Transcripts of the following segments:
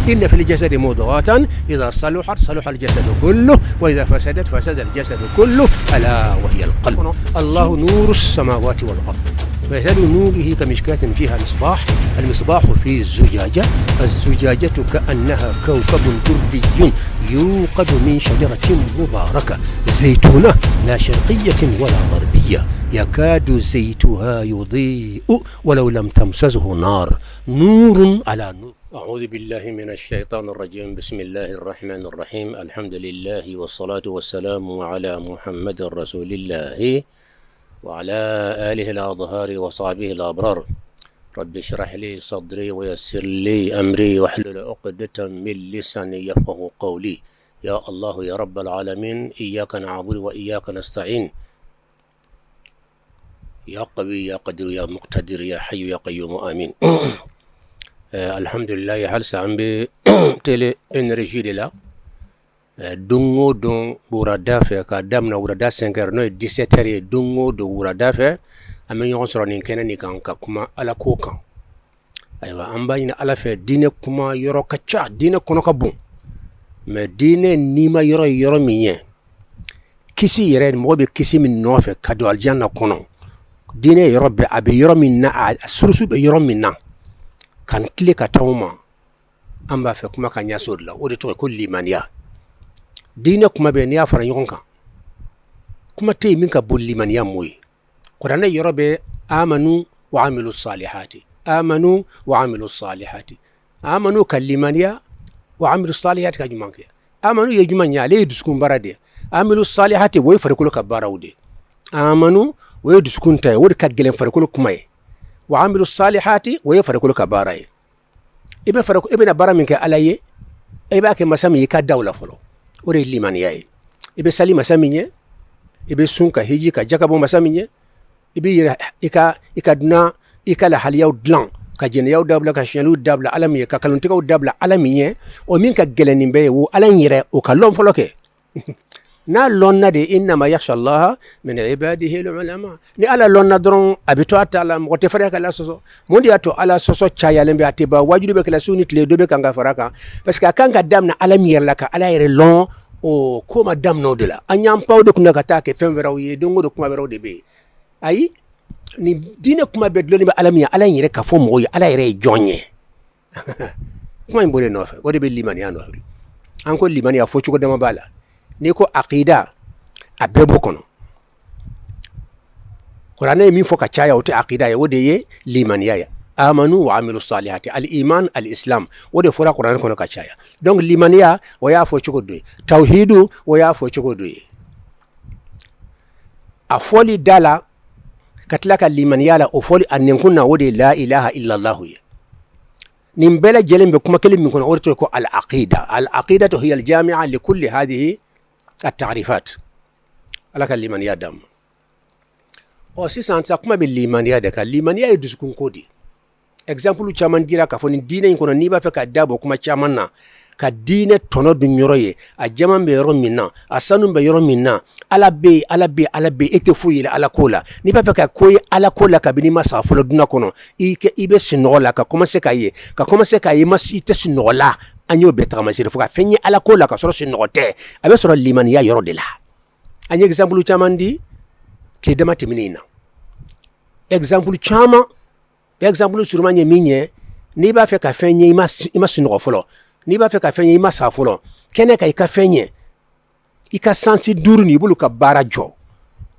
إن في الجسد مضغة إذا صلحت صلح الجسد كله وإذا فسدت فسد الجسد كله ألا وهي القلب. الله نور السماوات والأرض مثل نوره كمشكاة فيها مصباح المصباح في الزجاجة الزجاجة كأنها كوكب دري يوقد من شجرة مباركة زيتونة لا شرقية ولا غربية يكاد زيتها يضيء ولو لم تمسسه نار نور على نور. أعوذ بالله من الشيطان الرجيم. بسم الله الرحمن الرحيم. الحمد لله والصلاة والسلام على محمد رسول الله وعلى آله الأطهار وصحبه الأبرار. رب اشرح لي صدري ويسر لي أمري واحلل عقدة من لساني يفقهوا قولي. يا الله يا رب العالمين إياك نعبد وإياك نستعين يا قوي يا قدير يا مقتدر يا حي يا قيوم آمين. الحمد لله هل سامبي تيلي انرجي لا dungo don burada fe ka damna burada 5h no 17h dungo do burada fe amen yon soro nin kenen ni kan ka kuma ala ko kan aywa amba ina ala fe dine kuma yoro kacha dine kono ka bon me dine nima yoro minye kisi yere mo be kisi min no fe kado aljanna kono dine yoro be abi yoro minna sursu be yoro minna kan kile ka tawma amba fe kuma kan yasod la o de to ko limaniya dine kuma be ni afara ɲɔgɔn kan kuma te min ka bon limaniya moyi kuranɛ yɔrɔ bɛ amanu wa amilu salihati amanu ka limaniya wa amilu salihati ka ɲuman kɛ amanu ye ɲuman ye ale ye dusukun baara de amilu salihati o ye farikolo ka baaraw de amanu o ye dusukun ta ye o de ka gɛlɛn farikolo kuma ye wa amilu salihati o ye farikolo ka baara ye i bɛna baara min kɛ ala ye i b'a kɛ masa min i ka daw la fɔlɔ o de ye limaniya ye i bɛ sali masa min ye i bɛ sun ka hiji ka jakabɔ masa min ye i bɛ yɛrɛ i ka duna i ka lahaliyaw dilan ka jɛnɛyaw dabila ka siyɛnliw dabila ala min ye ka kalontigɛw dabila ala min ye o min ka gɛlɛn nin bɛɛ ye o ala in yɛrɛ o ka lɔn fɔlɔ kɛ n'a lɔnna de innama yakhsha allaha min ibadihi ulama ni ala lɔnna dɔrɔn a bɛ to a ta la mɔgɔ tɛ fariya ka ala sɔsɔ mun de y'a to ala sɔsɔ cayalen bɛ a tɛ ban wajibi bɛ kɛla su ni tile dɔ bɛ kan ka fara kan parce que a kan ka daminɛ ala min yɛrɛ la ka ala yɛrɛ lɔn o ko ma daminɛ o de la an y'an paw de kunna ka taa kɛ fɛn wɛrɛw ye don o don kuma wɛrɛw de bɛ yen ayi ni diinɛ kuma bɛɛ dulonni bɛ ala min ye ala in yɛrɛ ka fɔ mɔgɔw ye ala yɛrɛ ye jɔn ye kuma in bɔlen nɔfɛ o de bɛ limaniya nɔfɛ an ko limaniya fɔ cogo dama b'a la n'i ko aqida a bɛɛ b'o kɔnɔ kuranɛ ye min fɔ ka caya o tɛ aqida ye o de ye limaniya ye amanu wa amilu salihati al iman al islam o de fɔra kuranɛ kɔnɔ ka caya donc limaniya o y'a fɔ cogo dɔ ye tawhidu o y'a fɔ cogo dɔ ye a fɔli da la ka tila ka limaniya la o fɔli a ninkun na o de ye la ilaha illallah ye nin bɛɛ lajɛlen bɛ kuma kelen min kɔnɔ o de tɔgɔ ko al aqidatu hiya al jami'a li kulli hadhihi التعريفات على كلمانيا دام او سيسان تكما بالليمانيا دكا ليمانيا يدسكون كودي example chaman dira ka foni dina in kono ni ba fe ka dabo kuma chaman na ka dine tono du nyoroye a jaman be yoro minna a sanu be yoro minna ala be ete fuyi ala kola ni ba fe ka koyi ala kola ka bini masa folo duna kono ibe sinola ka commencer ka ye mas ite sinola anyo be tamasire fo ka fenye ala kola ka soro sinote abe soro limaniya yoro de la anye example chaman di ke dema timinina example surmanye minye ni ba fe ka fenye ima sinogo folo ni ba fe ka fenye ima sa folo kene ka ika fenye ika sansi duru ni bulu ka bara jo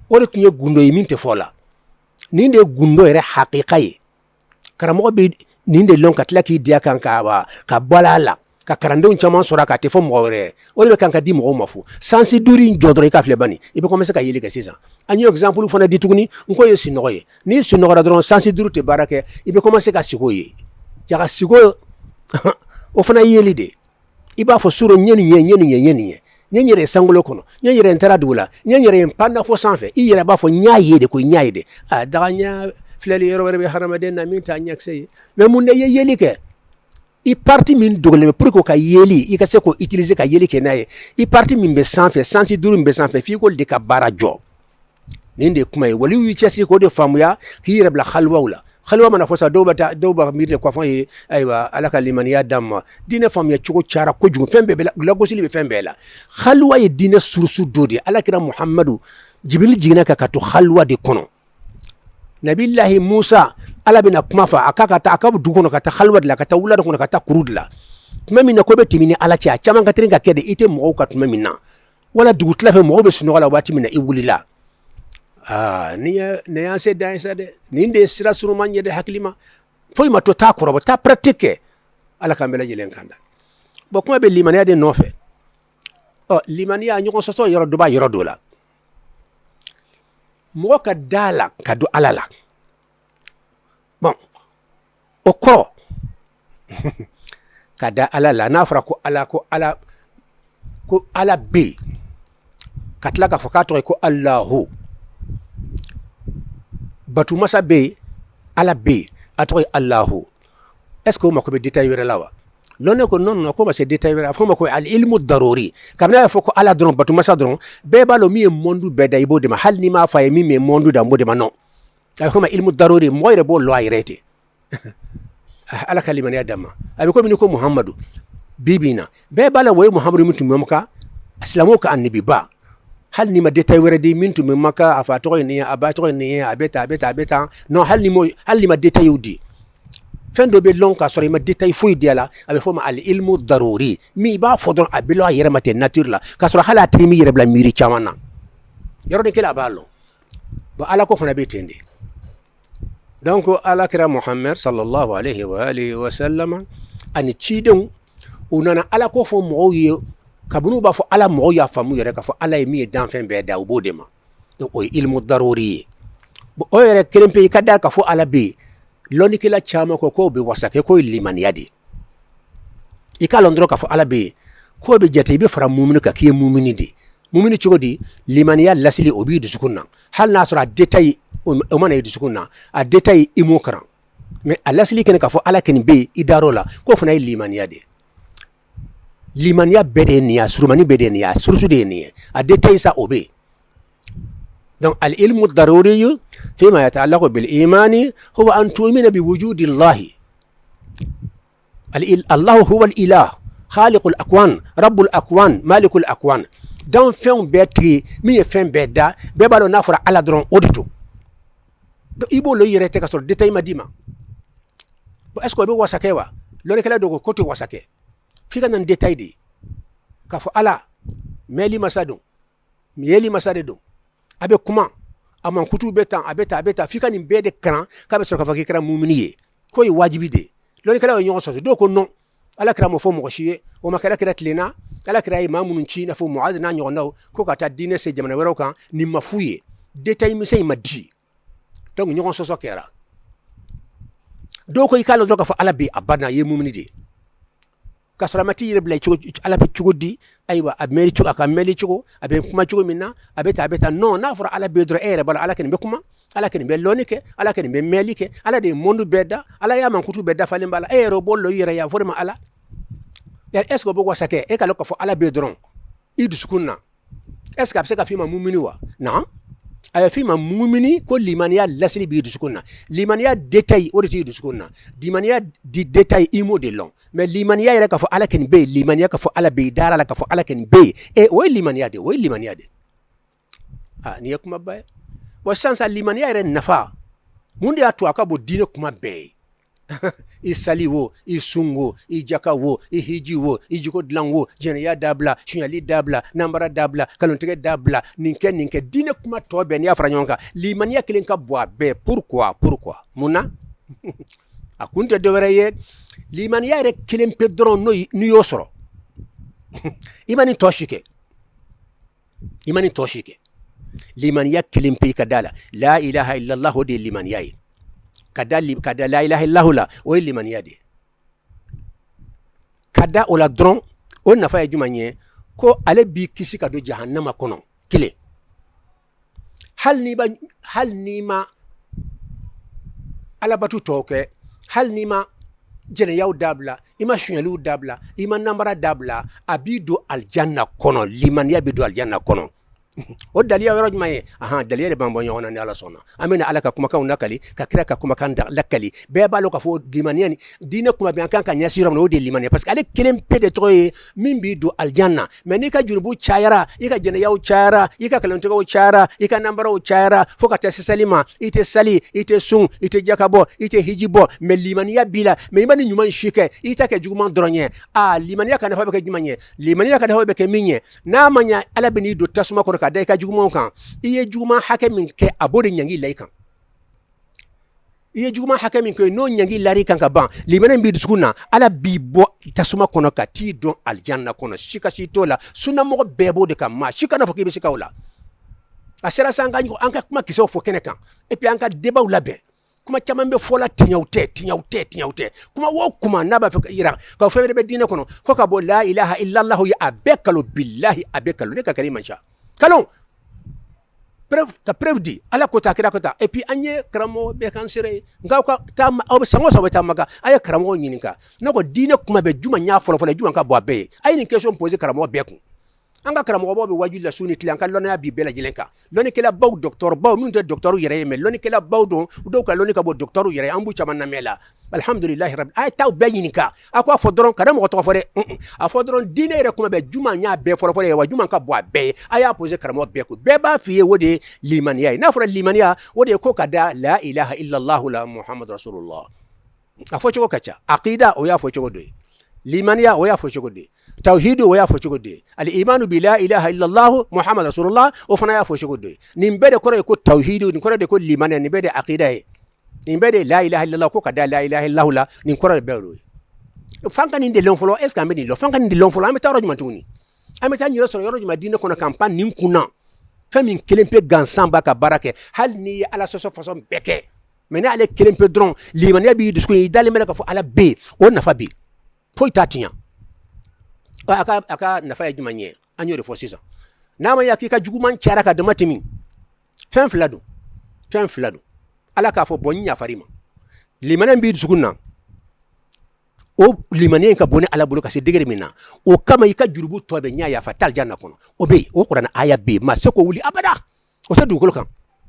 o de tunye gundo yiminte fola ni de gundo ere haqiqa ye karamo be ni de lon ka tlaki dia kan ka balala ka karande un chaman sora ka te fo mo re o de kan ka di mo mafu sansi duru jodro ka fle bani ibe commencer ka yeli ka sisa anyo example fona di tuguni nko ye sinogo ye ni sinogo dron sansi duru te barake ibe commencer ka sigo ye jaka sigo o fana yeli de iba fo suro nyeni sangulo kono nyeni entara dula nyeni panda fo sanfe i yere ba fo nyaaye de a daganya fleli yoro be haramaden na min ta nyakse mais mun ne yeli ke i parti min dogle pour ko ka yeli i ka se ko utiliser ka yeli ke naye i parti min be sanfe sansi duru be sanfe fi ko de ka barajo ninde kuma wali wi chesi ko de famuya ki yere bla khalwa wala khalwa mana fosa doba mirle kwa fon aywa alaka limaniya damma dine fam ya chugo chara ko jugo fembe bela lagosili be fembe la khalwa ye dine sursu dodi alakira muhammadu jibril jigina ka to khalwa de kono nabillahi musa ala bina kuma fa akaka ta akabu dukono ka ta khalwa de la ka ta wula kono ka ta kurudla tuma minna ko be timini ala cha chama ka tringa kede ite mo ka tuma minna wala dugutla fe mo be suno wala wati minna iwulila ne ya se dan sa de ni de sira suru manje de haklima foy ma to ta korobo ta pratique ala kambela jilen kanda bo kuma be limaniya de nofe limaniya nyoko soso yoro do ba yoro do la mo ka dala ka do alala bon okro kada alala na fara ko ala be katla ka fakato ko Allahu batu masa be ala be atoy Allahu est-ce que mako be détail wera lawa lone ko non ko ma se détail wera fo mako al ilmu daruri kamna fo ko ala dron batu masa dron be balo mi mondu be day bo de ma hal ni ma faye mi me mondu da mo de ma non ay ko ma ilmu daruri moyre bo lo ay rete ala kalimani adama abi ko min ko muhammadu bibina be bala way muhammadu mutum mamka islamu ka annabi ba hal ni ma détail wera di mintu mamka afa to ni aba to ni abeta non hal ni ma détail udi fendo be lon ka sori ma détail fuy diala abi fo ma al ilmu daruri mi ba fodon abilo yere mate nature la ka sori hala trimi yere bla miri chamana yoro de kila balo ba ala ko fana be tende donc ala kira muhammad sallallahu alayhi wa alihi wa sallam ani chidon unana ala ko fo mo ye kabunu ba fo ala mo ya famu yere ka fo ala e mi dan fen be da ubodema donc o ilmu daruri bo o yere kelempe kada ka fo ala be loni kila chama ko be wasake ko limaniyadi ikalondro ka fo ala be ko be jate be fara muminu ka kiye mumini di mumini chugodi limaniya lasili obi du sukunna hal nasra détail o mana du sukunna a détail imokran mais alasili ken ka fo ala ken be idarola ko fana limaniyadi limaniya bede niya surmani bede niya sursu de niya a détail sa obe donc al ilmu daruri فيما يتعلق بالإيمان هو أن تؤمن بوجود الله الله هو الإله خالق الأكوان رب الأكوان مالك الأكوان دون فين بيتري مي فين بيدا بيبالو نافر على درون أوديتو دو إيبو لو يريتك سور ديتاي مديما بو اسكو بي واساكيوا لو نكلا دوغو كوتي واساكي فيكا نان ديتاي دي كافو على ميلي مسادو ميلي مسادو أبي كمان aman kutu beta abeta fika ni bede kran ka be soka fakira muminiye ko yi wajibi de loni kala nyon so do ko non ala kra mo fo mo shiye o makala kra tlena ala kra imamu nchi na fo muad na nyon naw ko ka ta dine se jamana wero kan ni mafuye detay mi sey madi donc nyon so kera do ko ikalo do ka fo ala bi abana ye mumini de kasramati yire blay chugo ala be chugo di aywa abmeli chugo aka meli chugo abe kuma chugo minna abeta non na fura ala be dro ere bala ala ken be kuma ala ken be lonike ala ken be melike ala de mondu bedda ala ya man kutu bedda falim bala ero bollo yire ya forma ala ya esko bo wasake e kala ko fo ala be dron idu sukunna eska abse ka fima mumini wa naam aya fima mumini ko limaniya lasli bi idu sukunna limaniya détail o de idu sukunna limaniya di détail imo de long mais limaniya yere ka fo ala ken be limaniya ka fo ala be dara la ka fo ala ken be e o limaniya de ni yakuma bay wa sansa limaniya yere nafa mundi atu akabo dine kuma be isaliwo isungo ijakawo ihijiwo ijiko dlango jenya dabla shunyali dabla nambara dabla kalontege dabla ninke dine kuma tobe ni afra nyonka limaniya kilen ka boa be pourquoi muna akunte dowere limaniya re kilen pedron no ni yosoro imani toshike limaniya kilen pe kadala la ilaha illa allah de limaniya kada la ilaha illa la o limaniya de kada ola dron on nafa ya jumanye ko ale bi kisi ka do jahannama kono kile hal ni ma ala batu toke hal ni ma jene yaw dabla ima shunyelu dabla ima nambara dabla abido aljanna kono limaniya bido aljanna kono o daliya yɔrɔ jumɛn ye daliya de b'an bɔ ɲɔgɔn na ni ala sɔnna an bɛna ala ka kumakanw lakali ka kira ka kumakan lakali bɛɛ b'a lɔn k'a fɔ limaniya ni diinɛ kuma bɛ an kan ka ɲɛsin yɔrɔ min na o de ye limaniya parce que ale kelen pe de tɔgɔ ye min b'i don alijanna mais n'i ka jurubu cayara i ka jɛnɛyaw cayara i ka kalontigɛw cayara i ka nanbaraw cayara fo ka taa se sali ma i tɛ sali i tɛ sun i tɛ jaka bɔ i tɛ hiji bɔ mais limaniya b'i la mais i ma ni ɲuman si kɛ i ta kɛ juguman dɔrɔn ye limaniya ka nafa bɛ kɛ jumɛn ye limaniya ka nafa bɛ kɛ min ye n'a ma ɲɛ ala bɛ n'i don tasuma kɔnɔ ka da i ka jugumanw kan i ye juguman hakɛ min kɛ a b'o de ɲangi la i kan i ye juguman hakɛ min kɛ n'o ɲangi lari kan ka ban limaniya b'i dusukun na ala b'i bɔ tasuma kɔnɔ ka t'i dɔn alijanna kɔnɔ si ka si t'o la sunnamɔgɔ bɛɛ b'o de kan maa si kana fɔ k'i bɛ se k'o la a sera sa an ka kuma kisɛw fɔ kɛnɛ kan et puis an ka débatw labɛn kuma caman bɛ fɔla tiɲɛw tɛ kuma o kuma n'a b'a fɛ ka yira ka fɛn wɛrɛ bɛ diinɛ kɔnɔ ko ka bɔ la ilaha illallah ye a bɛɛ kalo billahi a bɛɛ kalo ne ka kɛra i man ca kalon ka preuve di ala ko ta kira ko ta et puis an ye karamɔgɔ bɛɛ kan sere nka aw bɛ sango sango bɛ taa maka a ye karamɔgɔ ɲininka ne ko diinɛ kuma bɛ juma y'a fɔlɔ juma ka bɔ a bɛɛ ye a ye nin question poser karamɔgɔ bɛɛ kun an ka karamɔgɔbaw bɛ wajulu la su ni tile an ka lɔnniya b'i bɛɛ lajɛlen kan lɔnnikɛlabaw docteurbaw minnu tɛ docteur yɛrɛ ye mais lɔnnikɛlabaw don dɔw ka lɔnni ka bɔ docteur yɛrɛ ye an b'u caman lamɛn la alhamdulilahi rabbi a ye taa bɛɛ ɲininka a ko a fɔ dɔrɔn kana mɔgɔ tɔgɔ fɔ dɛ a fɔ dɔrɔn diinɛ yɛrɛ kuma bɛ juma y'a bɛɛ fɔlɔ ye wa juma ka bɔ a bɛɛ ye a y'a poser karamɔgɔ bɛɛ kun bɛɛ b'a f'i ye o de ye limaniya ye n'a fɔra limaniya o de ye ko ka da la ilaha illallah la muhammadu rasulullah a fɔ cogo ka ca aqida o y'a fɔ cogo dɔ ye limaniya o y'a fɔ cogo di tawhidu o y'a fɔ cogo di al imanu bi la ilaha illallah muhammad rasulullah o fana y'a fɔ cogo di nin bɛɛ de kɔrɔ ye ko tawhidu nin kɔrɔ de ko limaniya nin bɛɛ de aqida ye nin bɛɛ de la ilaha illallah ko ka da la ilaha illallah la nin kɔrɔ de bɛɛ o ye fan ka nin de lɔn fɔlɔ est ce que an bɛ nin lɔn fan ka nin de lɔn fɔlɔ an bɛ taa yɔrɔ jumɛn tuguni an bɛ taa ɲɛrɛ sɔrɔ yɔrɔ jumɛn diinɛ kɔnɔ k'an pan nin kunna fɛn min kelen pe gansan b'a ka baara kɛ hali n'i ye ala sɔsɔ fasɔn bɛɛ kɛ mais n'ale kelen pe dɔrɔn limaniya b'i dusukun i dalen bɛ k'a fɔ ala bɛ yen o nafa bɛ yen foyi t'a tiɲɛ a ka nafa ye jumɛn ye an y'o de fɔ sisan n'a ma ya k'i ka juguman cayara ka dama tɛmɛ fɛn fila don ala k'a fɔ bɔn n yafari ma limaniya b'i dusukun na o limaniya in ka bɔ ni ala bolo ka se degré min na o kama i ka jurubu tɔ bɛ ɲa yafa t'a aljanna kɔnɔ o bɛ yen o kuranɛ aya bɛ yen maa se k'o wuli abada o tɛ dugukolo kan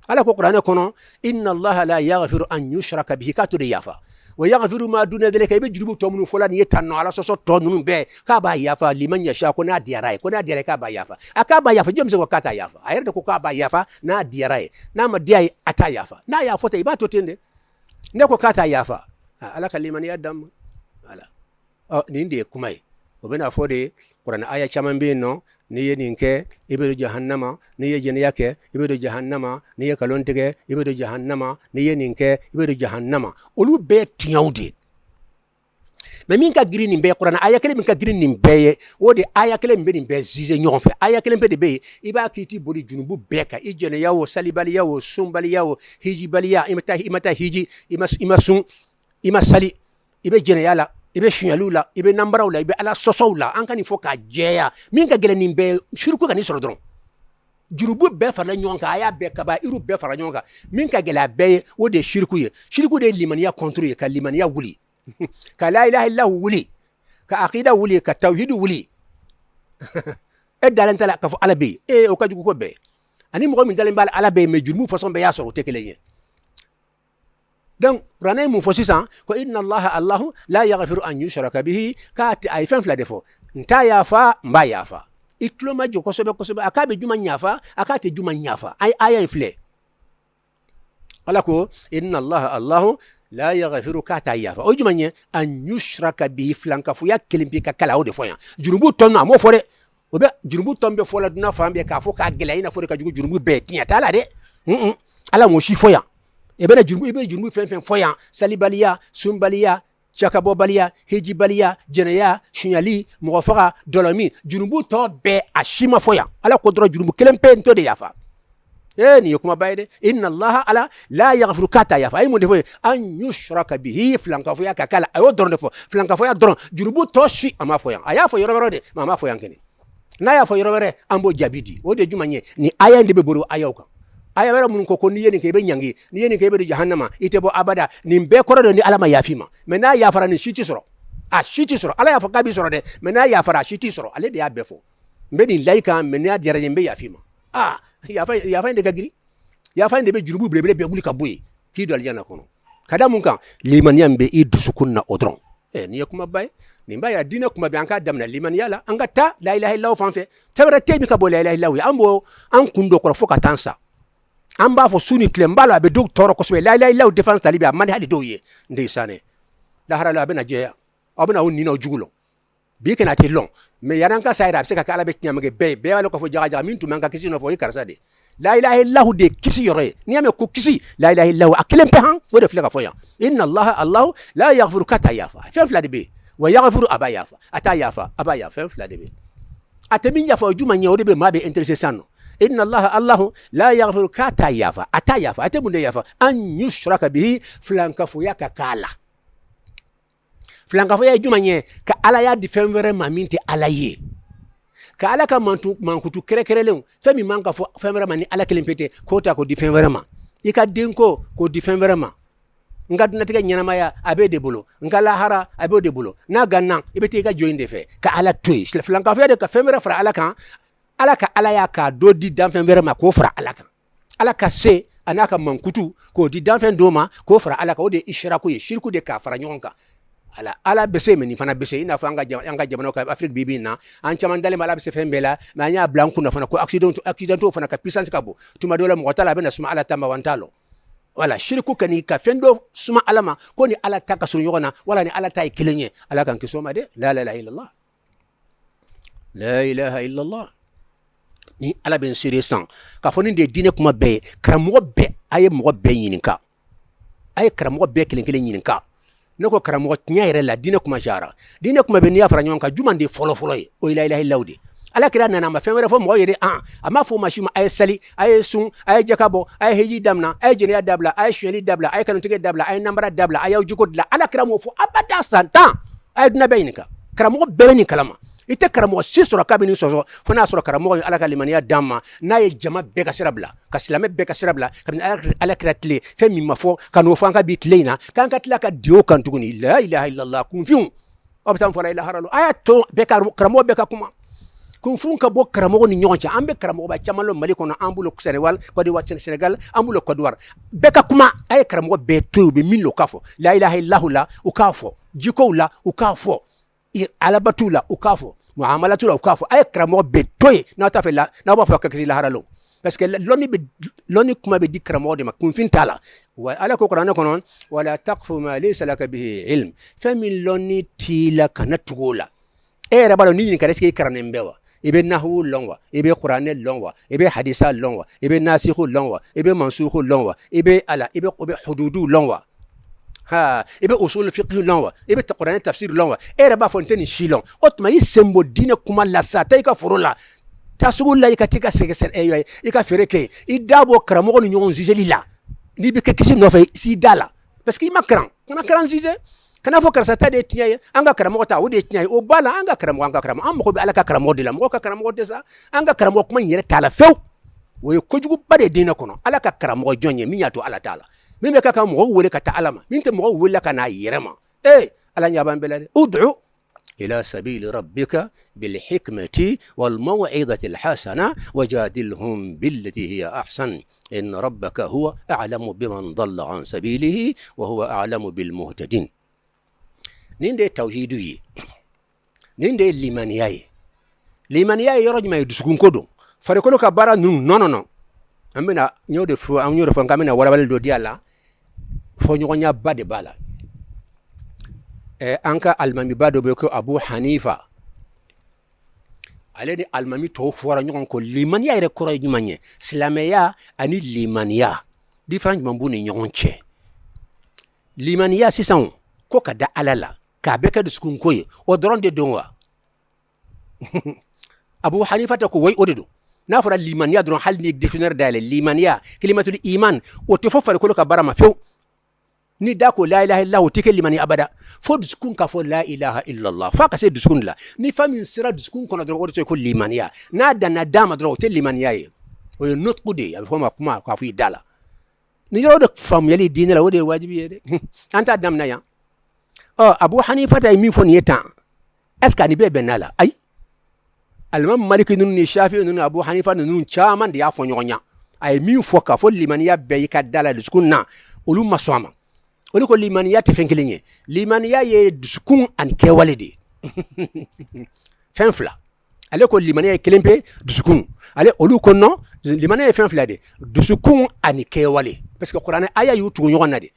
ala ko kuranɛ kɔnɔ inna allaha la yaghfiru an yushraka bihi k'a to de yafa wa yaghfiru ma duna dhalika i bɛ jurubu tɔ minnu fɔla nin ye tan nɔ ala sɔsɔ tɔ ninnu bɛɛ k'a b'a yafa liman yasha ko n'a diyara ye k'a b'a yafa a k'a b'a yafa jɔn bɛ se ko k'a t'a yafa a yɛrɛ de ko k'a b'a yafa n'a diyara ye n'a ma diya ye a t'a yafa n'a y'a fɔ ten i b'a to ten de ne ko k'a t'a yafa ala ka limaniya d'a ma voilà nin de ye kuma ye o bɛna fɔ de kuranɛ aya caman bɛ yen nɔ n'i ye nin kɛ i bɛ don jahannama n'i ye jɛnɛya kɛ i bɛ don jahannama n'i ye kalon tigɛ i bɛ don jahannama n'i ye nin kɛ i bɛ don jahannama olu bɛɛ tiɲɛw de mais min ka girin nin bɛɛ kuranɛ aya kelen min ka girin nin bɛɛ ye o de aya kelen min bɛ nin bɛɛ zize ɲɔgɔn fɛ aya kelen bɛɛ de bɛ yen i b'a k'i ti boli junubu bɛɛ kan i jɛnɛya o salibaliya o sunbaliya o hijibaliya i ma taa hiji i ma sun i ma sali i bɛ jɛnɛya la i bɛ suɲɛliw la i bɛ nanbaraw la i bɛ ala sɔsɔw la an ka nin fɔ k'a jɛya min ka gɛlɛn nin bɛɛ suruku ka nin sɔrɔ dɔrɔn jurubu bɛɛ farala ɲɔgɔn kan a y'a bɛɛ kaba iru bɛɛ fara ɲɔgɔn kan min ka gɛlɛn a bɛɛ ye o de ye shiriku ye shiriku de ye limaniya contre ye ka limaniya wuli ka la ilaha illallah wuli ka aqida wuli ka tawhid wuli e dalen t'a la k'a fɔ ala bɛ yen o ka jugu ko bɛɛ ani mɔgɔ min dalen b'a la ala bɛ yen mais jurumu façon bɛɛ y'a sɔrɔ o tɛ kelen ye donc kuranɛ mun fɔ sisan ko inna allaha allahu la yaghfiru an yushraka bihi k'a a ye fɛn fila de fɔ n t'a yafa n b'a yafa i tulo ma jɔ kosɛbɛ a k'a bɛ juma yafa a k'a tɛ juma yafa a ye aya in filɛ ala ko inna allaha allahu la yaghfiru k'a t'a yafa o jumɛn ye an yushraka bihi filankafoya kelen pe ka kala o de fɔ yan jurumu tɔ ninnu a m'o fɔ dɛ o bɛ jurumu tɔ bɛ fɔ la dunan fan bɛɛ k'a fɔ k'a gɛlɛya i n'a fɔ de ka jugu jurumu bɛɛ tiɲɛ t'a la dɛ ala m'o si fɔ yan i bɛ jurumu fɛn fɛn fɔ yan salibaliya sunbaliya jakabɔbaliya hijibaliya jɛnɛya suɲɛli mɔgɔ faga dɔlɔmi jurumu tɔ bɛɛ a si ma fɔ yan ala ko dɔrɔn jurumu kelen pe n to de yafa nin ye kumaba ye dɛ inna allaha ala la yaghfiru k'a t'a yafa a ye mun de fɔ ye an yushraka bihi filankafoya ka k'a la a y'o dɔrɔn de fɔ filankafoya dɔrɔn jurumu tɔ si a m'a fɔ yan a y'a fɔ yɔrɔ wɛrɛ de mais a m'a fɔ yan kɛnɛ n'a y'a fɔ yɔrɔ wɛrɛ an b'o jaabi di o de ye jumɛn ye ni aya in de bɛ bolo ayaw kan aya wɛrɛ minnu ko n'i ye nin kɛ i bɛ ɲangi n'i ye nin kɛ i bɛ don jahannama i tɛ bɔ abada nin bɛɛ kɔrɔ dɔ ni ala ma yafi ma mais n'a yafara nin si tɛ sɔrɔ a si tɛ sɔrɔ ala y'a fɔ k'a b'i sɔrɔ dɛ mais n'a yafara a si tɛ sɔrɔ ale de y'a bɛɛ fɔ n bɛ nin layi kan mais n'a diyara n ye n bɛ yafi ma yafa inde gagiri yafa inde be jurubu blebele be guli kabuyi ki do aljanna kono kada mun kan limaniya be i dusukunna odron ni kuma bay ni mbaya dina kuma be anka damna limaniya la anga ta la ilaha illallah fanfe tabra tebi ka bo la ilaha illallah ambo an kundo ko foka tansa amba fo suni klembala be dog toro ko so la ilaha illallah defense talibi amani hali doye ndeysane la harala be na jeya abuna woni no jugulo bi kana te long mais yananka sayra be ka ala be nyamage be wala ko fo jaga min tu manka kisi no fo ikarsa de la ilaha illallah de kisi yore ni ame ko kisi la ilaha illallah akilem pe han fo de fleka fo ya inna allah la yaghfiru kata yafa fe fla de be wa yaghfiru aba yafa ata yafa aba yafa fla de be atamin yafa juma nyawde be ma be intéressé sanno inna allah la yaghfiru kata yafa ata yafa atamunde yafa an yushraka bihi flanka fo yaka kala flanka fo ya juma nye ka ala ya di femvere maminti ala ye ka ala ka mankutu kere leun femi manka fo femvere mani ala kelempete kota ko di femvere ma ika denko ko di femvere ma nga dunatiga nyanama ya abe de bolo nga lahara abe de bolo na gannan ibete ga joinde fe ka ala toy flanka fo ya de ka femvere fra ala kan ala ka ala ya ka do di dan femvere ma ko fra ala kan ala ka se anaka mankutu ko di dan fen doma ko fra ala ka o de ishraku ye shirku de ka fra nyonka ala bese meni fana bese ina fanga jamano ka Afrique bibina an chaman dale mala bese fembela manya blanku na fana ko accident fana ka puissance kabo tuma dola mo tala bena suma ala tamba wantalo wala shirku kani ka fendo suma alama ko ni ala taka sunu yogona wala ni ala tay kilenye ala kan kisoma de la ilaha illallah la ilaha illallah ni ala ben sirisan ka foni de dine kuma be kramo be aye mo be yininka aye kramo be kilen yininka nako karamo nya yere la dina kuma jara dina kuma be niya faranyon ka jumande folo ye o la ilaha illallah de ala kira nana ma femere fo mo yere ama fo mashima ay sali ay sun ay jakabo ay heji damna ay jeniya dabla ay sheli dabla ay kanutige dabla ay nambara dabla ay jugo la ala kira mo fo abada santa ay dina beyinika karamo be ni kalama ite karamo sisura kabini soso fona sura karamo ala kalimaniya damma na ye jama be ka sirabla ka silame be ka sirabla kabini ala kratli femi mafo kanu fanka bitleina kan katla ka dio kan tuguni la ilaha illallah kunfiun obtam fala ilaha illallah ayato be karamo be ka kuma kunfun ka bo karamo ni nyoncha ambe karamo ba chamalo maliko na ambulo Senegal ko di wat Senegal ambulo Côte d'Ivoire be ka kuma ay karamo be to be min lo kafo la ilaha illallah la ukafo jiko la ukafo ala batula ukafo muamalatula ukafo ay kramo betoy na ta fela na ba fa kasi la haralo parce que loni kuma be di kramo de ma kun fin tala wa ala ko qur'an konon wala taqfu ma laysa laka bihi ilm famin loni tila kana tugola e rabalo ni kan eske karane mbewa ibe nahwu lonwa ibe qur'an lonwa ibe hadisa lonwa ibe nasikhu lonwa ibe mansukhu lonwa ibe hududu lonwa ibe usul fiqh lonwa ibe Qur'an tafsir lonwa era ba fonteni shilon otma yisembo dine kuma la sata ika forola tasugulla ikatika segesen ika fereke idabo kramo ni nyon zijeli la ni be kekisi no fay si dala parce que makran kana kran zije kana fo karsa ta de tiyaye anga kramo ta wode tiyaye o bala anga kramo am ko be ala ka kramo de la mo ka kramo de sa anga kramo kuma yere tala few wo ko jugu bade dine kono ala ka kramo jonye minyato ala tala mime kaka mo wole ka ta'alama minte mo wole kana yirema ala nyaban belade ud'u ila sabili rabbika bil hikmati wal maw'izati al hasana wajadilhum billati hiya ahsan in rabbaka huwa a'lamu biman dalla an sabilihi wa huwa a'lamu bil muhtadin ninde tawhidu yi ninde limaniyaye yorojma yudusukun kodo fare ko ka bara nun non amina nyode fo am nyode fo ngamina wala wala do diala fo nyonya bade bala anka almami bado be ko Abu Hanifa aleni almami to fora nyon ko limaniya ire ko nyumanye islameya ani limaniya different mambuni nyonche limaniya sisan ko kada alala ka be ka duskun koye o doron de donwa Abu Hanifa ta ko way odedo na fara limaniya dron hal ni dictionnaire dale limaniya kalimatul iman o te fofare ko ka barama few ni da ko la ilaha illallah tike limani abada fo duskun ka fo la ilaha illallah fa ka se duskun la ni famin sira duskun kono dron o te ko limaniya na dana dama dron te limaniya ye o yo not kude ya fo ma kuma ka fi dala ni yoro de fam yali dine la wode wajibi ye de anta damna ya Abu Hanifa ta mi fo ni etan est ce que ni be benala ay Al-Imam Malik nun ni Shafi nun Abu Hanifa nun caman de y'a fɔ ɲɔgɔn ɲa a ye min fɔ k'a fɔ limaniya bɛɛ y'i ka da la dusukun na olu ma sɔn a ma olu ko limaniya tɛ fɛn kelen ye limaniya ye dusukun ani kɛwale de fɛn fila ale ko limaniya ye kelen pe dusukun ale olu ko non limaniya ye fɛn fila de dusukun ani kɛwale parce que kuranɛ aya y'u tugu ɲɔgɔn na de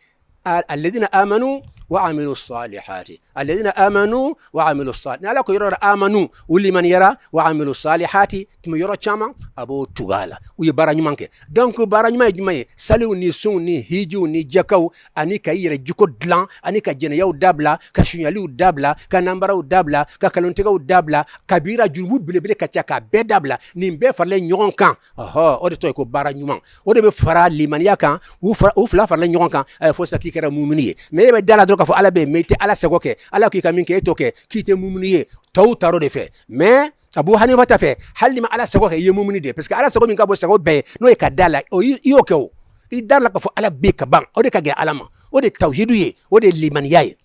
alladhina amanu wa amilu salihati alladhina amanu wa amilu salihati ala ko yɔrɔ amanu u limaniyara wa amilu salihati tuma yɔrɔ caman a b'o tugu a la u ye baara ɲuman kɛ donc baara ɲuman ye jumɛn ye saliw ni sunw ni hijiw ni jakaw ani ka i yɛrɛ jiko dilan ani ka jɛnɛyaw dabila ka suɲɛliw dabila ka nanbaraw dabila ka kalontigɛw dabila kabira jurumu belebele ka ca k'a bɛɛ dabila nin bɛɛ faralen ɲɔgɔn kan o de tɔgɔ ye ko baara ɲuman o de bɛ fara limaniya kan u fila faralen ɲɔgɔn kan a ye fɔ sa k'i kɛra mumini ye mais e bɛ da la dɔrɔn k'a fɔ ala bɛ yen mais i tɛ ala sago kɛ ala k'i ka min kɛ e t'o kɛ k'i tɛ mumini ye tɔw taar'o de fɛ mais Abu Hanifa ta fɛ hali ni ma ala sago kɛ i ye mumini de parce que ala sago min ka bon sago bɛɛ ye n'o ye ka da la i y'o kɛ o i da la k'a fɔ ala bɛ yen ka ban o de ka gɛlɛn ala ma o de tawhidu ye o de limaniya ye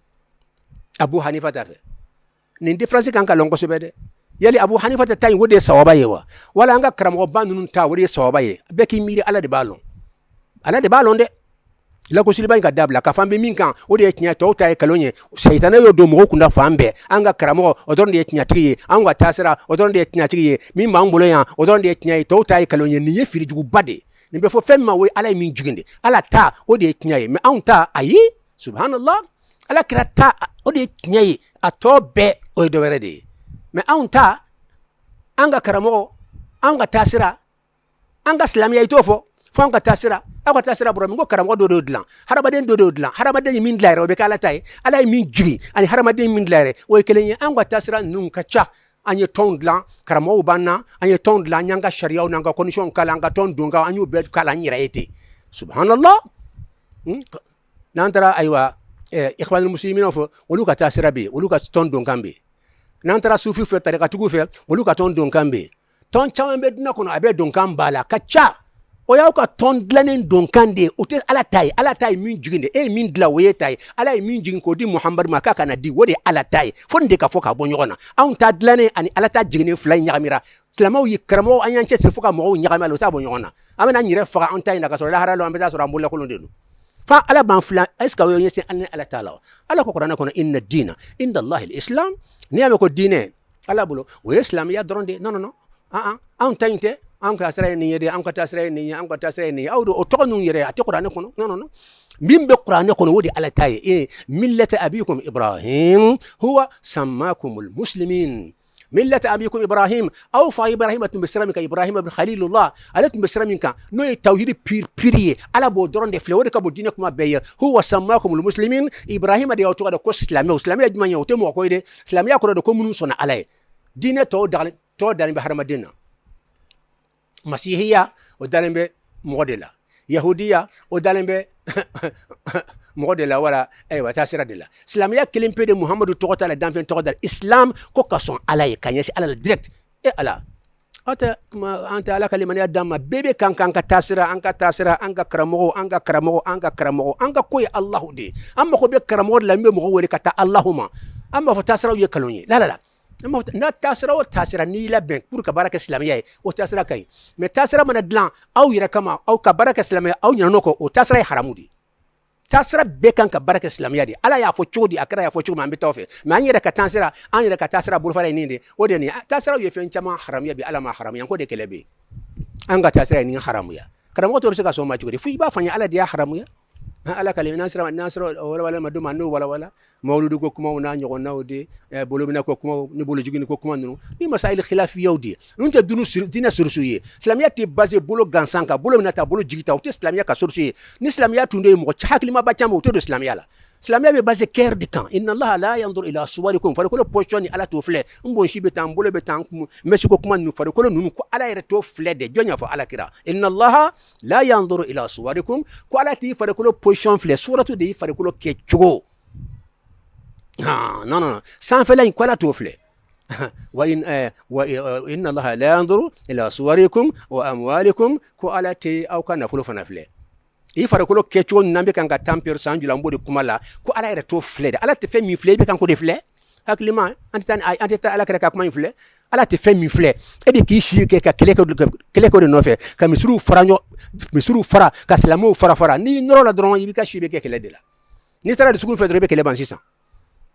Abu Hanifa ta fɛ nin différence kan ka lɔn kosɛbɛ dɛ yali Abu Hanifa ta yin o de ye sawaba ye wa wala an ka karamɔgɔba ninnu ta o de ye sawaba ye bɛɛ k'i miiri ala de b'a lɔn dɛ lagosiliba in ka dabila ka fan bɛ min kan o de ye tiɲɛ tɔw ta ye kalon ye seyitana y'o don mɔgɔw kunda fan bɛɛ an ka karamɔgɔ o dɔrɔn de ye tiɲɛtigi ye an ka taasira o dɔrɔn de ye tiɲɛtigi ye min b'an bolo yan o dɔrɔn de ye tiɲɛ ye tɔw ta ye kalon ye nin ye filijuguba de ye nin bɛ fɔ fɛn min ma o ye ala ye min jigin de ala ta o de ye tiɲɛ ye mais anw ta ayi subhanallah ala kira ta o de ye tiɲɛ ye a tɔ bɛɛ o ye dɔ wɛrɛ de ye mais anw ta an ka karamɔgɔ an ka taasira an ka silamɛya i t'o fɔ fo an ka taasira aw ka taasira bɔra min ko karamɔgɔ dɔ de y'o dilan hadamaden dɔ de y'o dilan hadamaden ye min dilan yɛrɛ o bɛ kɛ ala ta ye ala ye min jigin ani hadamaden min dilan yɛrɛ o ye kelen ye an ka taasira ninnu ka ca an ye tɔnw dilan karamɔgɔw b'an na an ye tɔnw dilan an y'an ka sariyaw n'an ka condition k'ala an ka tɔn don kan an y'o bɛɛ k'ala an yɛrɛ ye ten subhanallah n'an taara ayiwa ikhwanul musliminaw fɛ olu ka taasira bɛ yen olu ka tɔn don kan bɛ yen n'an taara sufi fɛ tarikatigiw fɛ olu ka tɔn don kan bɛ yen tɔn caman bɛ diinɛ kɔnɔ a bɛ don kan b'a la ka ca o y'aw ka tɔn dilannen don kan de ye o tɛ ala ta ye min jigin de e ye min dilan o ye ta ye ala ye min jigin k'o di muhamadu ma k'a kana di o de ye ala ta ye fo nin de ka fɔ ka bɔ ɲɔgɔn na anw ta dilannen ani ala ta jiginnen fila in ɲagamira silamɛw ye karamɔgɔw an y'an cɛsiri fo ka mɔgɔw ɲagami a la o t'a bɔ ɲɔgɔn na an bɛna an yɛrɛ faga an ta in na ka sɔrɔ lahara la an bɛ taa sɔrɔ an bololankolon de don fa ala b'an filan est-ce que aw ye ɲɛsin ani ala ta la ala ko kuranɛ kɔnɔ inna diina inda allahi islam n'i y'a mɛn ko diinɛ ala bolo o ye silamɛya dɔrɔn de non anw ta in tɛ an ka sira ye nin ye de an ka taasira ye nin ye an ka taasira ye nin ye aw de o tɔgɔ ninnu yɛrɛ a tɛ kuranɛ kɔnɔ non min bɛ kuranɛ kɔnɔ o de ala ta ye millata abikum ibrahim huwa sammakumul muslimin millata abikum ibrahim aw fa ibrahim tun bɛ sira min kan ibrahim ibn khalilullah ale tun bɛ sira min kan n'o ye tawhid piri ye ala b'o dɔrɔn de filɛ o de ka bon diinɛ kuma bɛɛ ye huwa sammakumul muslimin ibrahim de y'aw tɔgɔ da ko silamɛw jumɛn ye o tɛ mɔgɔ ko ye dɛ silamɛya kɔrɔ de ko minnu sɔnna ala ye diinɛ tɔw dalen bɛ hadamaden na masihiya o dalen bɛ mɔgɔ de la yahudiya o dalen bɛ mɔgɔ de la wala ayiwa taa sira de la silamɛya kelen pe de muhamadu tɔgɔ t'a la danfɛn tɔgɔ da la islam ko ka sɔn ala ye ka ɲɛsin ala la direct ala an tɛ ala ka limaniya d'an ma bɛɛ bɛ kan ka taasira an ka karamɔgɔw an ka ko ye alahu de ye an mago bɛ karamɔgɔ de la min bɛ mɔgɔ wele ka taa alahu ma an b'a fɔ taasiraw ye kalon ye la n'a taasira o taasira n'i labɛn pour ka baara kɛ silamɛya ye o taasira ka ɲi mais taasira mana dilan aw yɛrɛ kama aw ka baara kɛ silamɛya aw ɲinɛn'o kɔ o taasira ye haramu de ye taasira bɛɛ kan ka baara kɛ silamɛya de ala y'a fɔ cogo di a kɛra y'a fɔ cogo min an bɛ taa o fɛ mais an yɛrɛ ka taasira bolofara ye nin de o de ye nin taasiraw ye fɛn caman haramuya bi ala ma haramuya ko de kɛlɛ bɛ yen an ka taasira ye nin haramuya karamɔgɔ tɔ bɛ se ka sɔn o ma cogo di fo i b'a fɔ n ye ala de y'a haramuya ala kale n'an sera wala ma don ma n'o wala mawludu ko kumaw n'a ɲɔgɔnnaw de bolomina ko kumaw ni bolojigini ko kuma ninnu ni masail khilafiyaw de ninnu tɛ diinɛ source ye silamɛya tɛ basé bolo gansan kan bolo mina ta bolo jigi ta o tɛ silamɛya ka source ye ni silamɛya tun de ye mɔgɔ hakilimaba caman o tɛ don silamɛya la silamɛya bɛ basé kɛr de kan inna allaha la yanzuru ila suwarikum farikolo position ni ala t'o filɛ n bon si bɛ taa n bolo bɛ taa n bɛ se ko kuma ninnu farikolo ninnu ko ala yɛrɛ t'o filɛ de jɔn y'a fɔ ala kira inna allaha la yanzuru ila suwarikum ko ala t'i farikolo position filɛ suratu de y'i farikolo kɛ cogo non sanfɛla in ko ala t'o filɛ wa inna allaha la yanzuru ila suwarikum wa amwalikum ko ala tɛ aw ka nafolo fana filɛ i farikolo kɛcogo n'an bɛ kan ka 10% jula n b'o de kuma la ko ala yɛrɛ t'o filɛ de ala tɛ fɛn min filɛ i bɛ kan k'o de filɛ haklima anti ala kare ka kuma infle ala te fem infle e be ki shi ke ka kele ko de no fe ka misuru fara ka islamu fara ni noro la dron yibi ka shi be ke kele de la ni tara de sukun fe be kele ban 600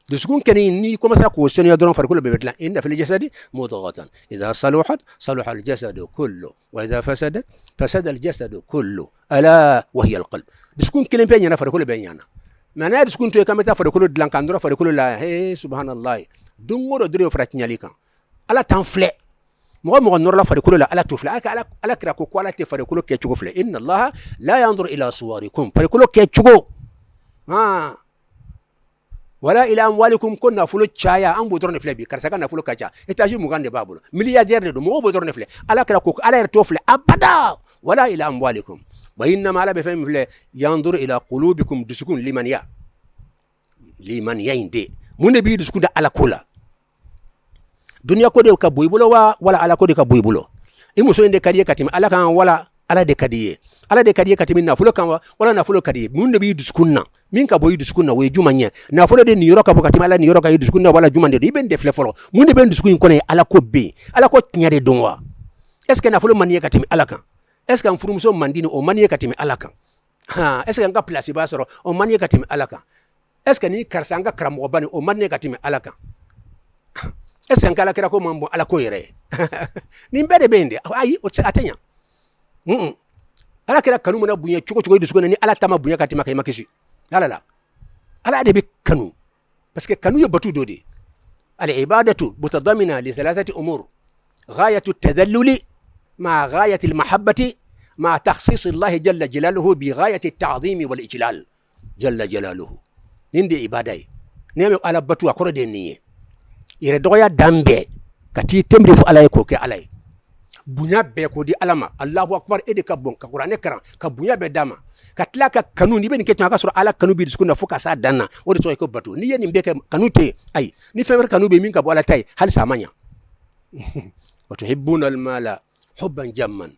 de sukun keni ni commence ko senya dron far ko be betla inna fil jasadi mudghatan idha saluhat salaha al jasadu kullu wa idha fasadat fasada al jasadu kullu ala wa hiya al qalb de sukun kelen pe nyana far ko be nyana mana de sukun to kamata far ko de lankandro far ko la he subhanallah dungo do dure fara nyali kan ala tan fle mo nor la far ko la ala to fle ala kra ko ala te far ko ke chugo fle inna allah la yanzur ila suwarikum far ko ke chugo ha wala ila amwalikum kunna fulu chaya an bodor ne fle bi karsa kana fulu kacha etaji mugande babulo milliardaire de mo bodor ne fle ala kra ko ala to fle abada wala ila amwalikum wa inna ma la be fem fle yanzur ila qulubikum dusukun liman inde munde bi dusukun da ala kula dunya ko de ka boybulo wala ala ko de ka boybulo imuso inde kadiye katim ala kan wala ala de kadiye katimi na fulo kan wala na fulo kadiye munde bi duskunna min ka boyi duskunna we jumanya na fulo de ni yoro ka bokati ala ni yoro ka duskunna wala jumande iben de fle folo munde ben duskun ko ne ala ko be ala ko nyade donwa est ce que na fulo maniye katimi ala kan est ce que en furumso mandini o maniye katimi ala kan ha est ce que nga place ba soro o maniye katimi ala kan est ce que ni karsanga kramo bani o maniye katimi ala kan est ce que ngala kira ko mambo ala ko yere ni mbede bende ayi o atenya ala kira kanu mana bunya chuko dusukuna ni ala tama bunya katima kay makisi la ala de bi kanu parce que kanu ya batu dodi al ibadatu mutadamina li thalathati umur ghayatu at-tadalluli ma ghayati al-mahabbati ma takhsis Allah jalla jalaluhu bi ghayati at-ta'zim wal ijlal jalla jalaluhu ninde ibadai neme ala batu akoro de niye ire doya dambe kati temri fu alay ko ke alay bunya be ko di alama Allahu akbar ede ka bon ka qur'ane karan ka bunya be dama ka tlaka kanu ni ben ke tan ka sura ala kanu bi diskunna fuka sa danna wodi so ko batu ni yeni be ke kanu te ay ni fever kanu be min ka bo ala tay hal samanya wa tuhibbuna al mala hubban jamman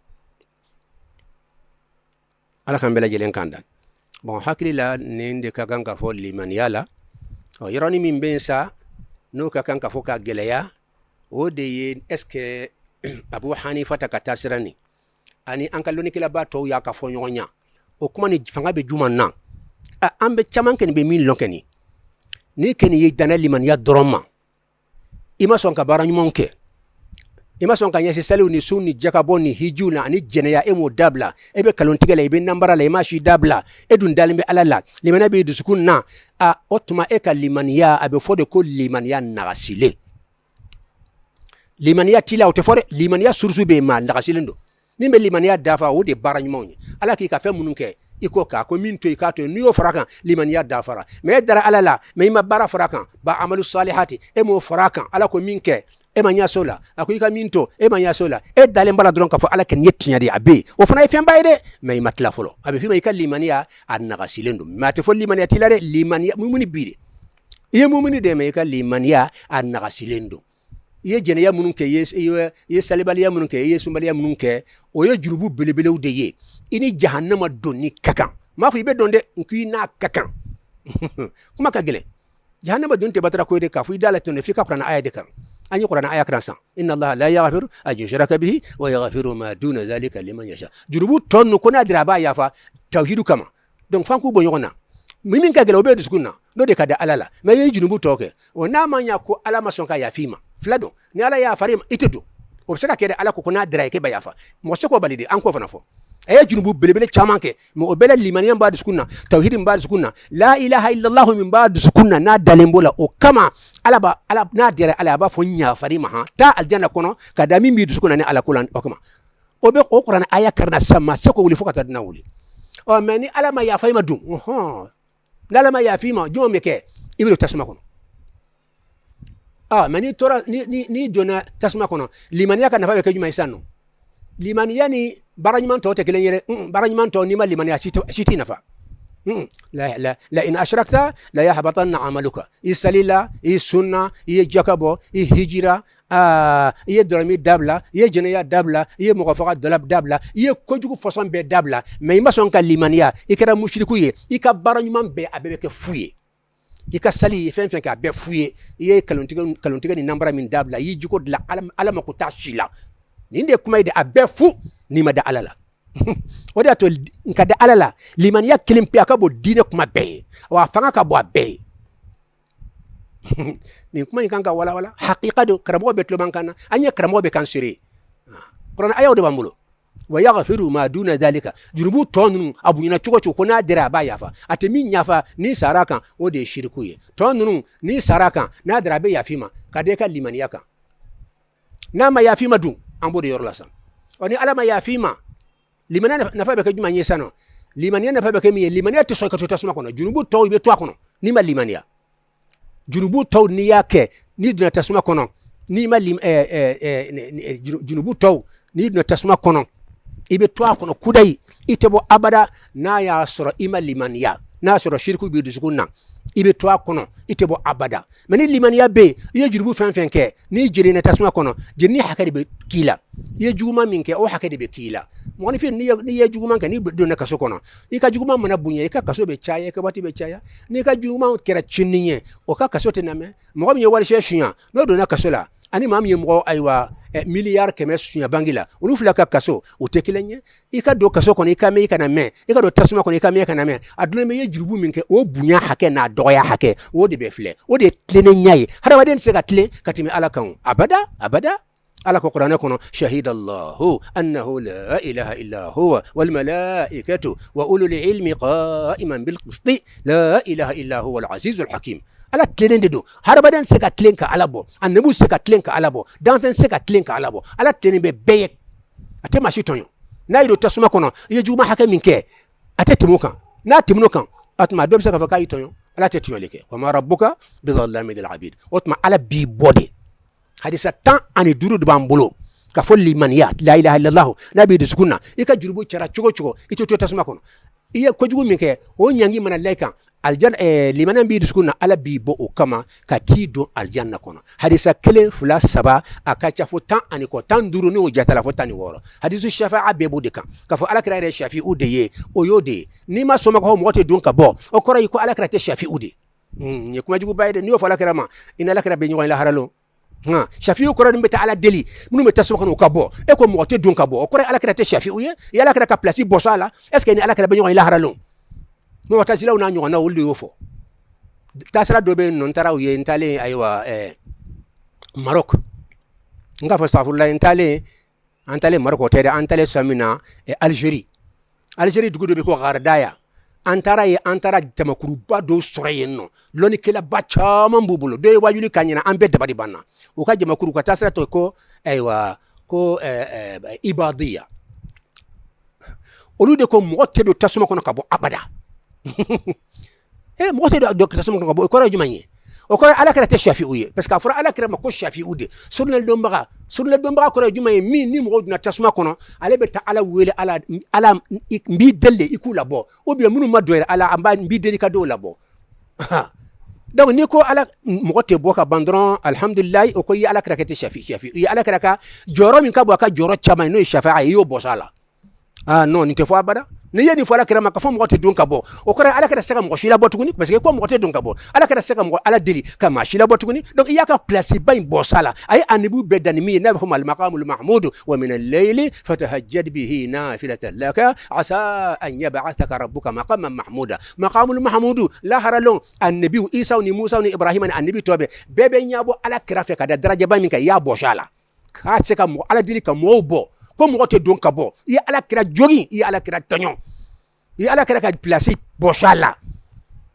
ala kan bela jelen kanda bon hakili la nende ka ganga fo liman yala o yoroni min ben sa no ka kan ka fo ka geleya o de ye est ce que Abu Hanifa ta katasirani ani an kalloni kila ba to ya ka fo nyonya o kuma ni fanga be juma na ambe chaman ken be min lonkeni ni ken yi dana liman ya droma ima son ka bara nyumonke ima son ka nyesi salu ni sunni jakabo ni hijuna ni jeneya emo dabla ebe kalon tigala ibe nambara la ima shi dabla edun dalimbe alala limana be dusukun na otuma e ka liman ya abe fode ko liman ya nagasile limaniya tila o te fore limaniya sursu be ma ndagasilindo nimbe limaniya dafa o de baranymonye ala ki ka fe mununke iko ka ko min to ikato ni o farakan limaniya dafara me dara alala me ma bara farakan ba amalu salihati e mo farakan ala ko minke e manya sola ako ika minto e manya sola e dalen bala dron ka fo ala ken yettinya de abe o fana fe mbayde me matla folo abe fi me limaniya an nagasilindo ma te fo limaniya tilare limaniya mumuni bide ye mumuni de me limaniya an nagasilindo ye jene ya munun ke ye salibali ya munun ke ye sumbali ya munun ke o ye jurubu belebelew de ye ini jahannama donni kakan ma fu ibe donde nki na kakan kuma ka gele jahannama donte batara ko de ka fu idala tonne fi ka qur'an aya de kan ani qur'an aya kan san inna allaha la yaghfiru an yushraka bihi wa yaghfiru ma duna dhalika liman yasha jurubu tonno ko na dira ba ya fa tawhidu kama donc fanku bo yona mimin ka gele obe diskunna do de kada alala me ye junubu toke o na manya ko alama sonka ya fima flado ni ala ya farim itudu o seka kede ala ko na dira ke bayafa mo seko balide an ko fana fo e junubu belebele chamanke mo o bela limaniyan ba diskunna tauhidin ba diskunna la ilaha illa allah min ba diskunna na dalembola o kama ala na dira ala ba fo nya farima ha ta aljanna kono kada min bi diskunna ni ala kulan o kama o be o qur'an aya karna sama seko wuli fokata na wuli o meni ala ma ya fayma dum la ma ya fima jome ke ibiro tasma kono mani tora ni jona tasma kono limaniya kan nafa ke juma isano limaniya ni baranyman to te kelen yere baranyman to ni ma limaniya siti nafa la in ashrakta la yahbatanna amaluka isalila sunna jakabo hijira dormi dabla jeneya dabla mugafaqa dabla kojugu façon be dabla mais ma son ka limaniya ikara mushriku ye ika baranyman be abebe ke fuye ika sali fen fen ka be fuye ye kalontiga ni nambara min dabla yi jiko la alama ko ta shila ninde kuma ide abe fu ni ma da alala wadi ato nka da alala liman ya kilimpi akabo dine kuma be wa fanga ka bo abe ni kuma ikanka wala haqiqa do karamo betlo bankana anya karamo be kansire Quran ayaw de bambulo wa yaghfiru ma duna dhalika jurubu tonun abu nyina chuko ko na dira ba yafa atemi nyafa ni saraka o de shirku ye tonun ni saraka na dira be yafima kade ka liman yaka na ma yafima du ambo de yorla sam oni alama yafima liman na fa be ka juma nyesa no liman na fa be ka mi liman ya to so ka to tasuma kono jurubu to be to kono ni ma liman ya junubu taw ni yake ni duna tasuma kono ni malim junubu taw ni duna tasuma kono ibe toa kono kudai itebo abada na ya soro ima limaniya na soro shirku bi dusukunna ibe toa kono itebo abada meni limaniya be ye junubu fenfenke ni jiri na tasuma kono jini hakari be kila ye juguma minke o hakari be kila moni fi ni ye juguma kan ni duna kaso kono ika juguma mana bunya ika kaso be chaya ka bati be chaya ni ka juguma kera chinninye o ka kaso tename mo mi wal sheshunya no duna kaso la ani mam ye mo aywa milliard keme sunya bangila ulu fula ka kaso utekilenye ika do kaso kono ika me ika na me ika do tasuma kono ika me ika na me aduna me ye jurubu minke o bunya hake na doya hake o de be fle o de tlene nyai hada waden se ka tle katimi ala kan abada على القرآن يكون شهد الله أنه لا إله إلا هو والملائكة وأولو العلم قائما بالقسط لا إله إلا هو العزيز الحكيم على تلين دو هربدن سكا تلينك على بو النبو سكا تلينك على بو دانفن سكا تلينك على بو على تلين ببيك أتما شيطانيو نايدو تسمى كنا يجو ما حكا منك أتتموكا ناتمنوكا أتما دوب سكا فكا يتونيو على تتيو لك وما ربك بظلام للعبيد واتما على بي بودي hadisa tan ani duru de bambulo ka folli maniyat la ilaha illallah nabi de sukuna ika jurubu cara chugo ito to tasma kono iya ko jugu minke o nyangi mana laika aljan limanan bi de sukuna ala bi bo o kama ka ti do aljanna kono hadisa kelen fula saba akacha fo tan ani ko tan duru ni o jatala fo tan woro hadisu shafa'a be bo de kan ka fo ala kra shafi'u de ye o yode ni ma soma ko mo te dun ka bo o kora ko ala kra te shafi'u de ni kuma jugu bayde ni o fo ala kra ma ina ala kra be nyoy la haralo shafi'u kora nimbe ta ala deli munu me tasuma kono kabo e ko mo te dun kabo kora ala kra te shafi'u ye ya ala kra ka place bosala est ce que ni ala kra be nyoy la haralo no wata silaw na nyoy na wulli yofo tasara dobe non taraw ye ntale aywa Maroc nga fo safullah antale Maroc tere antale samina Algérie dugu dobe ko gardaya antara tamakuru ba do soreyenno loni kila bacha mambubulo do wajuli kanyina ambe dabadi banna o ka jamakuru ka tasra to ko aywa ko ibadiya olu de ko mote do tasuma kono kabo abada mote do tasuma kono kabo ko ra jumanye o ko ala kara te shafi'uye parce que afra ala kara mako shafi'ude sunna dombaga ko ra jumanye mi ni mo duna tasuma kono ale be ta ala wele ala mbi delle ikula bo o bi munu madoyra ala amba mbi deli ka do labo donc ni ko ala mo te boka bandron alhamdulillah o ko yi ala kara te shafi'i ala kara ka joro min ka bo ka joro chama no shafa'a yo bosala non ni te fo abada ni yedi fo ala kara maka fo mo te dun ka bo o ko ala kara saka mo shila botuguni parce que ko mo te dun ka bo ala kara saka mo ala deli ka ma shila botuguni donc il y a ka place bain bosala ay anibu bedani mi na hum al maqamul mahmud wa min al-layl fatahajjad bihi nafilatan laka asa an yab'athaka rabbuka maqaman mahmuda maqamul mahmud la haralon annabi isa ni musa ni ibrahim ni annabi tobe bebe nyabo ala kara fe ka da daraja bain min ka ya bosala ka saka mo ala deli ka mo bo ko mo te don ka bo ya ala kira jogi ya ala kira tanyon ya ala kira ka place boshala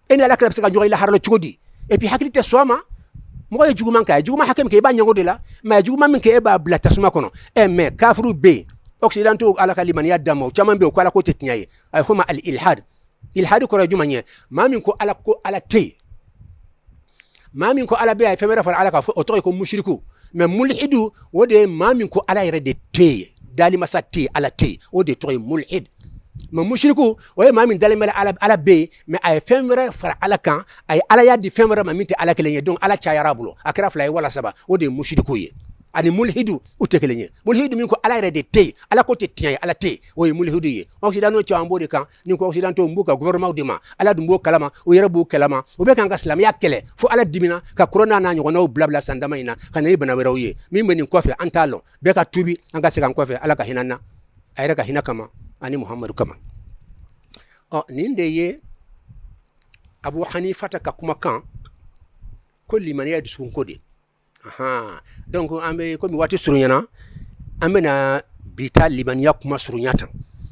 eni ala kira ka jogi la harlo chudi et puis hakilite soma mo ye juguma hakem ke ba nyango de la ma juguma min ke e ba blata suma kono mais kafru be occidentaux ala kalimani ya damo chama be ko ala ko tetnyaye ay huma al ilhad ko rajuma nye mamin ko ala te mamin ko ala be ay femera far ala ka o to ko mushriku mais mulhidu wode mamin ko ala yere de te dali masati ala te o de toy mulhid ma mushriku o ma min dali mala ala be mais ay femre far ala kan ay ala ya di femre ma min te ala kelen donc ala cha yarabulo akra fly wala saba o de mushriku ye ani mulhidu utekelenye mulhidu min ko ala yɛrɛ de te ala ko te tiɲɛ ala te o ye mulhidu ye occidentaux caman b'o de kan ni ko occidentaux b'u ka gouvernement de ma ala dun b'o kalama o yɛrɛ b'o kalama o bɛ kan ka silamɛya kɛlɛ fo ala dimina ka corona n'a ɲɔgɔnnaw bilabila san dama in na ka na ni bana wɛrɛw ye min bɛ nin kɔfɛ an t'a lɔn bɛɛ ka tubi an ka segin an kɔfɛ ala ka hinɛ na a yɛrɛ ka hinɛ kama ani muhamadu kama nin de ye abu hanifata ka kumakan ko limaniya dusukunko de donc an bɛ komi waati surunyana an bɛna bita limaniya kuma surunya tan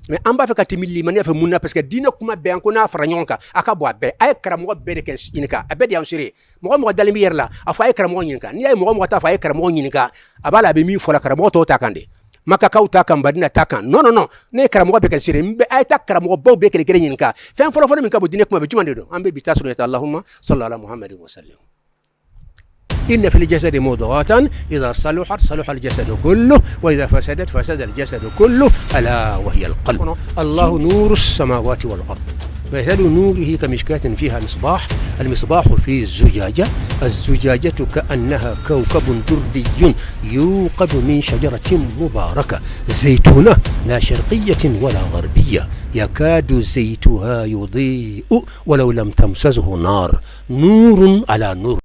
mais an b'a fɛ ka tɛmɛ limaniya fɛ mun na parce que diinɛ kuma bɛɛ an ko n'a fara ɲɔgɔn kan a ka bɔ a bɛɛ a ye karamɔgɔ bɛɛ de kɛ ɲininka a bɛɛ de y'an seere mɔgɔ mɔgɔ dalen bɛ yɛrɛ la a fɔ a ye karamɔgɔ ɲininka n'i y'a ye mɔgɔ mɔgɔ t'a fɔ a ye karamɔgɔ ɲininka a b'a la a bɛ min fɔ la karamɔgɔ tɔw t'a kan de makakaw t'a kan badina t'a kan non ne ye karamɔgɔ bɛ kɛ seere a ye taa karamɔgɔbaw bɛɛ kelen kelen ɲininka fɛn fɔlɔ min ka bɔ diinɛ kuma bɛ jumɛn de don an bɛ bi taa surunya ta allahumma salli ala muhammadin wa sallim إن في الجسد مضغة إذا صلحت صلح الجسد كله وإذا فسدت فسد الجسد كله ألا وهي القلب الله نور السماوات والأرض مثل نوره كمشكاة فيها مصباح المصباح في الزجاجة كأنها كوكب دردي يوقد من شجرة مباركة زيتونة لا شرقية ولا غربية يكاد زيتها يضيء ولو لم تمسسه نار نور على نور